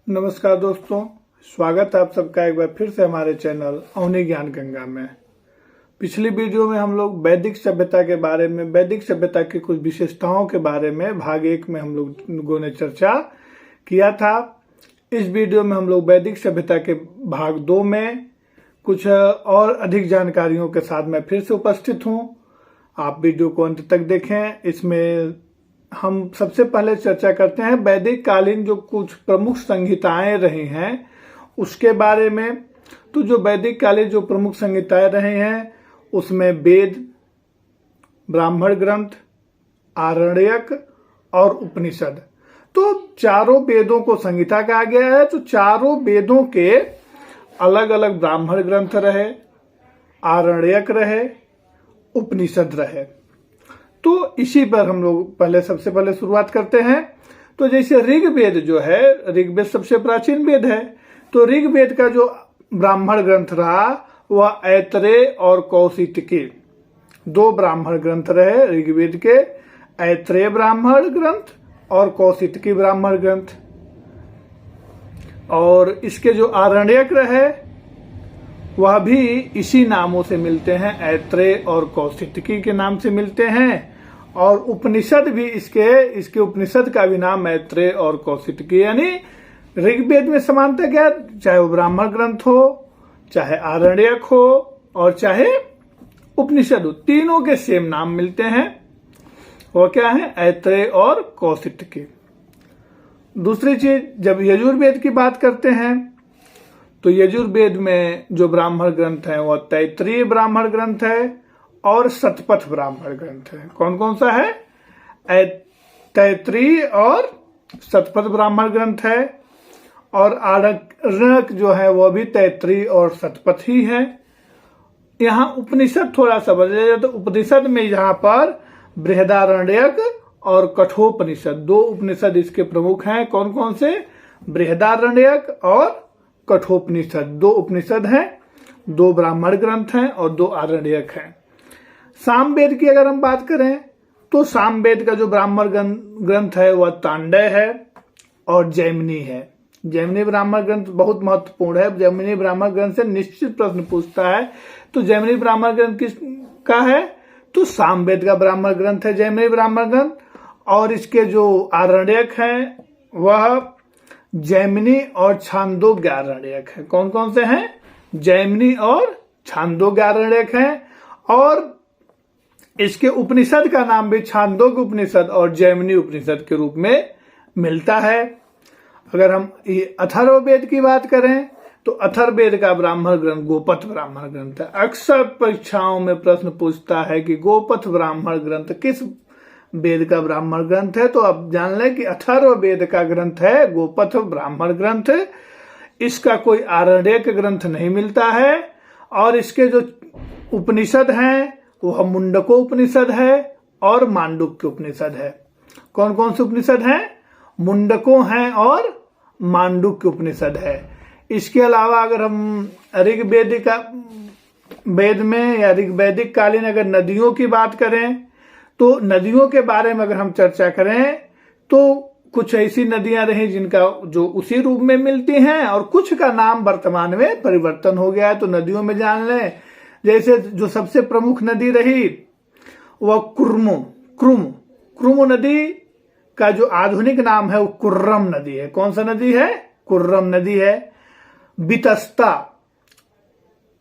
नमस्कार दोस्तों, स्वागत है आप सबका एक बार फिर से हमारे चैनल अवनी ज्ञान गंगा में। पिछली वीडियो में हम लोग वैदिक सभ्यता के बारे में, वैदिक सभ्यता की कुछ विशेषताओं के बारे में भाग 1 में हम लोगों ने चर्चा किया था। इस वीडियो में हम लोग वैदिक सभ्यता के भाग 2 में कुछ और अधिक जानकारियों के साथ मैं फिर से उपस्थित हूँ। आप वीडियो को अंत तक देखें। इसमें हम सबसे पहले चर्चा करते हैं वैदिक कालीन जो कुछ प्रमुख संहिताएं रही हैं उसके बारे में। तो जो वैदिक कालीन जो प्रमुख संहिताएं रहे हैं उसमें वेद, ब्राह्मण ग्रंथ, आरण्यक और उपनिषद, तो चारों वेदों को संहिता कहा गया है। तो चारों वेदों के अलग अलग ब्राह्मण ग्रंथ रहे, आरण्यक रहे, उपनिषद रहे। तो इसी पर हम लोग सबसे पहले शुरुआत करते हैं। तो जैसे ऋग्वेद जो है, ऋग्वेद सबसे प्राचीन वेद है। तो ऋग्वेद का जो ब्राह्मण ग्रंथ रहा वह ऐतरेय और कौशितकी, 2 ब्राह्मण ग्रंथ रहे ऋग्वेद के, ऐतरेय ब्राह्मण ग्रंथ और कौशितकी ब्राह्मण ग्रंथ। और इसके जो आरण्यक रहे वह भी इसी नामों से मिलते हैं, ऐतरेय और कौशितकी के नाम से मिलते हैं। और उपनिषद भी इसके उपनिषद का भी नाम ऐतरेय और कौशितकी, यानी ऋग्वेद में समानता क्या, चाहे वो ब्राह्मण ग्रंथ हो, चाहे आरण्यक हो और चाहे उपनिषद हो, तीनों के सेम नाम मिलते हैं। वो क्या है, ऐतरेय और कौशितकी। दूसरी चीज, जब यजुर्वेद की बात करते हैं तो यजुर्वेद में जो ब्राह्मण ग्रंथ है वह तैत्तिरीय ब्राह्मण ग्रंथ है और शतपथ ब्राह्मण ग्रंथ है। कौन कौन सा है, तैत्तिरीय और शतपथ ब्राह्मण ग्रंथ है। और आरण्यक जो है वह भी तैत्तिरीय और शतपथ ही है। यहाँ उपनिषद थोड़ा सा बदल जाए तो उपनिषद में यहाँ पर बृहदारण्यक और कठोपनिषद, 2 उपनिषद इसके प्रमुख हैं। कौन कौन से, बृहदारण्यक और कठोपनिषद, 2 उपनिषद हैं, 2 ब्राह्मण ग्रंथ हैं और 2 आरण्यक हैं। सामवेद की अगर हम बात करें तो सामवेद का जो ब्राह्मण ग्रंथ है वह तांडय है और जैमिनी है। जैमिनी ब्राह्मण ग्रंथ बहुत महत्वपूर्ण है। जैमिनी ब्राह्मण ग्रंथ से निश्चित प्रश्न पूछता है। तो जैमिनी ब्राह्मण ग्रंथ किसका है, तो सामवेद का ब्राह्मण ग्रंथ है जैमिनी ब्राह्मण ग्रंथ। और इसके जो आरण्यक हैं वह जैमिनी और छांदोग्य आरण्यक है। कौन कौन से हैं, जैमिनी और छांदोग्य आरण्यक हैं। और इसके उपनिषद का नाम भी छांदोग्य उपनिषद और जैमिनी उपनिषद के रूप में मिलता है। अगर हम अथर्ववेद की बात करें तो अथर्ववेद का ब्राह्मण ग्रंथ गोपथ ब्राह्मण ग्रंथ है। अक्सर परीक्षाओं में प्रश्न पूछता है कि गोपथ ब्राह्मण ग्रंथ किस वेद का ब्राह्मण ग्रंथ है। तो आप जान लें कि अथर्ववेद का ग्रंथ है गोपथ ब्राह्मण ग्रंथ। इसका कोई आरण्यक ग्रंथ नहीं मिलता है। और इसके जो उपनिषद हैं वह मुंडको उपनिषद है और मांडुक्य उपनिषद है। कौन कौन से उपनिषद हैं, मुंडको हैं और मांडुक्य उपनिषद है। इसके अलावा अगर हम ऋग्वेदिक वेद में या ऋग्वैदिक कालीन अगर नदियों की बात करें तो नदियों के बारे में अगर हम चर्चा करें तो कुछ ऐसी नदियां रही जिनका जो उसी रूप में मिलती हैं और कुछ का नाम वर्तमान में परिवर्तन हो गया है। तो नदियों में जान लें, जैसे जो सबसे प्रमुख नदी रही वह कुर्म नदी का जो आधुनिक नाम है वो कुर्रम नदी है। कौन सा नदी है, कुर्रम नदी है।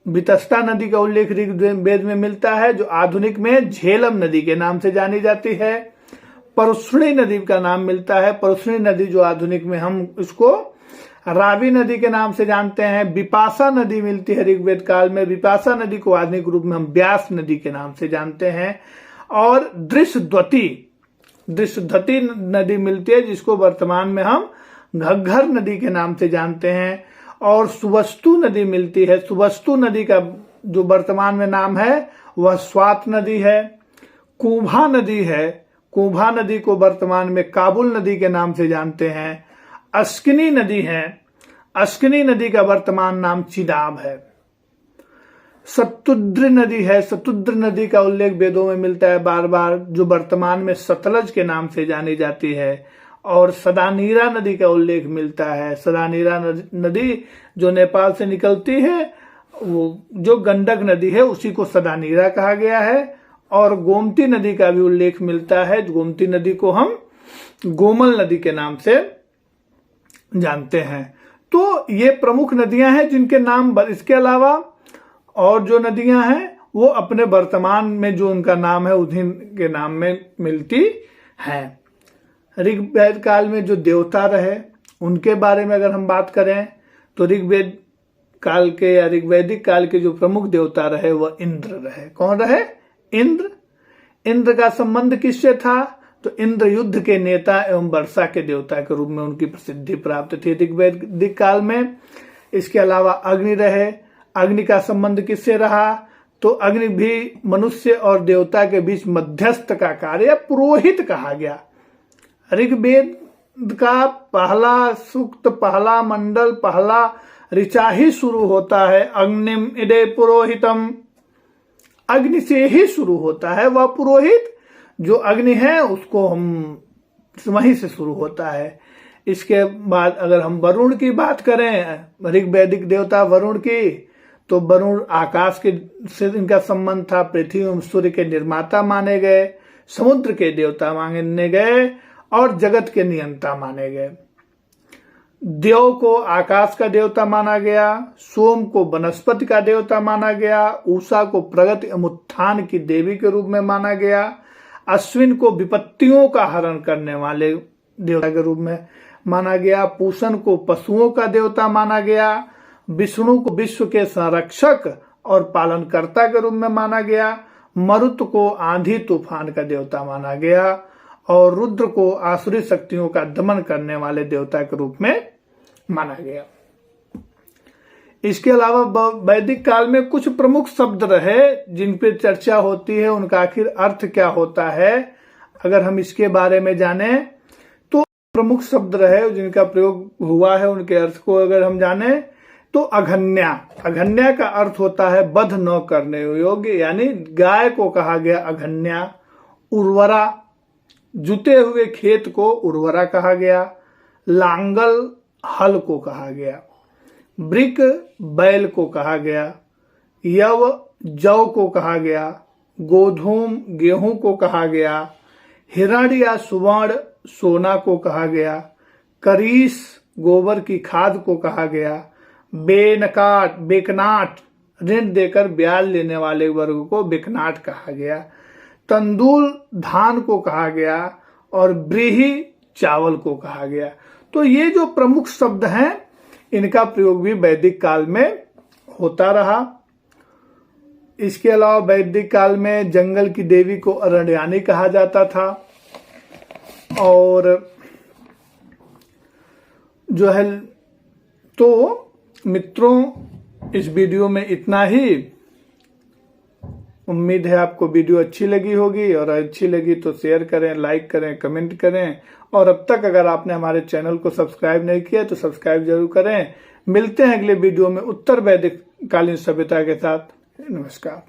बितस्ता नदी का उल्लेख ऋग्वेद में मिलता है जो आधुनिक में झेलम नदी के नाम से जानी जाती है। परुष्णी नदी का नाम मिलता है। परुष्णी नदी जो आधुनिक में हम इसको रावी नदी के नाम से जानते हैं। विपाशा नदी मिलती है ऋग्वेद काल में। विपाशा नदी को आधुनिक रूप में हम व्यास नदी के नाम से जानते हैं। और दृश्यध्वति नदी मिलती है जिसको वर्तमान में हम घग्घर नदी के नाम से जानते हैं। और सुवस्तु नदी मिलती है। सुवस्तु नदी का जो वर्तमान में नाम है वह स्वात नदी है। कुंभा नदी है। कुंभा नदी को वर्तमान में काबुल नदी के नाम से जानते हैं। अस्किनी नदी है। अस्किनी नदी का वर्तमान नाम चिनाब है। सतुद्र नदी है। सतुद्र नदी का उल्लेख वेदों में मिलता है बार बार, जो वर्तमान में सतलज के नाम से जानी जाती है। और सदानीरा नदी का उल्लेख मिलता है। सदानीरा नदी जो नेपाल से निकलती है, वो जो गंडक नदी है उसी को सदानीरा कहा गया है। और गोमती नदी का भी उल्लेख मिलता है। गोमती नदी को हम गोमल नदी के नाम से जानते हैं। तो ये प्रमुख नदियां हैं जिनके नाम, इसके अलावा और जो नदियां हैं वो अपने वर्तमान में जो उनका नाम है उन्हीं के नाम में मिलती हैं। ऋग्वेद काल में जो देवता रहे उनके बारे में अगर हम बात करें तो ऋग्वेद काल के या ऋग्वैदिक काल के जो प्रमुख देवता रहे वह इंद्र रहे। कौन रहे? इंद्र। इंद्र का संबंध किससे था? तो इंद्र युद्ध के नेता एवं वर्षा के देवता के रूप में उनकी प्रसिद्धि प्राप्त थी ऋग्वैदिक काल में। इसके अलावा अग्नि रहे। अग्नि का संबंध किससे रहा? तो अग्नि भी मनुष्य और देवता के बीच मध्यस्थ का कार्य, पुरोहित कहा गया। ऋग्वेद का पहला सूक्त, पहला मंडल, पहला ऋचा ही शुरू होता है अग्निम इदे पुरोहितम। अग्नि से ही शुरू होता है। वह पुरोहित जो अग्नि है उसको हम वहीं से शुरू होता है। इसके बाद अगर हम वरुण की बात करें, ऋग्वैदिक देवता वरुण की, तो वरुण आकाश के से इनका संबंध था। पृथ्वी एवं सूर्य के निर्माता माने गए, समुद्र के देवता माने गए और जगत के नियंता माने गए। देव को आकाश का देवता माना गया, सोम को वनस्पति का देवता माना गया, उषा को प्रगति एवं उत्थान की देवी के रूप में माना गया, अश्विन को विपत्तियों का हरण करने वाले देवता के रूप में माना गया, पूषण को पशुओं का देवता माना गया, विष्णु को विश्व के संरक्षक और पालनकर्ता के रूप में माना गया, मरुत को आंधी तूफान का देवता माना गया और रुद्र को आसुरी शक्तियों का दमन करने वाले देवता के रूप में माना गया। इसके अलावा वैदिक काल में कुछ प्रमुख शब्द रहे जिन पे चर्चा होती है, उनका आखिर अर्थ क्या होता है। अगर हम इसके बारे में जाने तो प्रमुख शब्द रहे जिनका प्रयोग हुआ है, उनके अर्थ को अगर हम जाने तो अघन्या। अघन्या का अर्थ होता है वध न करने योग्य, यानी गाय को कहा गया अघन्या। उर्वरा, जुते हुए खेत को उर्वरा कहा गया। लांगल, हल को कहा गया। ब्रिक, बैल को कहा गया। यव, जौ को कहा गया। गोधूम, गेहूं को कहा गया। हिरण या सुवर्ण, सोना को कहा गया। करीस, गोबर की खाद को कहा गया। बेनकाट, बेकनाट, ऋण देकर ब्याज लेने वाले वर्ग को बेकनाट कहा गया। तंदूल, धान को कहा गया और ब्रीही, चावल को कहा गया। तो ये जो प्रमुख शब्द हैं इनका प्रयोग भी वैदिक काल में होता रहा। इसके अलावा वैदिक काल में जंगल की देवी को अरण्यानी कहा जाता था। और जो है, तो मित्रों इस वीडियो में इतना ही। उम्मीद है आपको वीडियो अच्छी लगी होगी, और अच्छी लगी तो शेयर करें, लाइक करें, कमेंट करें। और अब तक अगर आपने हमारे चैनल को सब्सक्राइब नहीं किया तो सब्सक्राइब जरूर करें। मिलते हैं अगले वीडियो में उत्तर वैदिक कालीन सभ्यता के साथ। नमस्कार।